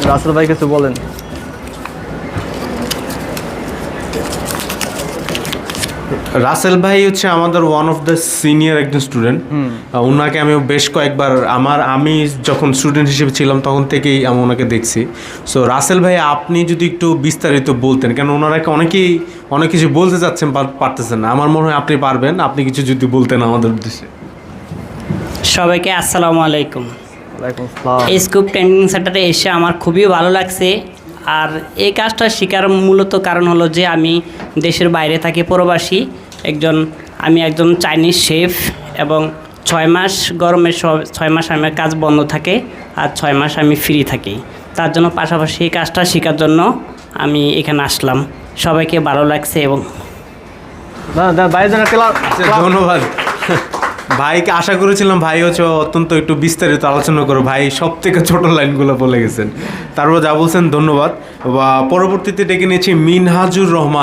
রাসেল ভাই কিছু বলেন। রাসেল ভাই হচ্ছে আমাদের ওয়ান অফ দ্য সিনিয়র একজন স্টুডেন্ট। ওনাকে আমি বেশ কয়েকবার আমি যখন স্টুডেন্ট হিসেবে ছিলাম তখন থেকেই আমি ওনাকে দেখছি। সো রাসেল ভাই, আপনি যদি একটু বিস্তারিত বলতেন, কেন ওনারাকে অনেকেই অনেক কিছু বলতে চাচ্ছেন, পারতেছেন না। আমার মনে হয় আপনি পারবেন, আপনি কিছু যদি বলতেন আমাদের উদ্দেশ্যে। সবাইকে আসসালামু আলাইকুম। ওয়ালাইকুম আসসালাম। এই স্কুপ ট্রেনিং সেন্টারে এসে আমার খুবই ভালো লাগছে। আর এই কাজটা শেখার মূলত কারণ হলো যে আমি দেশের বাইরে থাকি, প্রবাসী আমি একজন চাইনিজ শেফ, এবং 6 মাস গরমের 6 মাস আমার কাজ বন্ধ থাকে আর 6 মাস আমি ফ্রি থাকি। তার জন্য পাশাপাশি এই কাজটা শেখার জন্য আমি এখানে আসলাম। সবাইকে ভালো লাগছে এবং ধন্যবাদ। ভাইকে আশা করেছিলাম ভাই হচ্ছে অত্যন্ত একটু বিস্তারিত আলোচনা করো, ভাই সব থেকে ছোট লাইনগুলো বলে গেছেন। তারপর যা বলছেন ধন্যবাদ। পরবর্তীতে ডেকে নিয়েছি মিনহাজুর রহমান।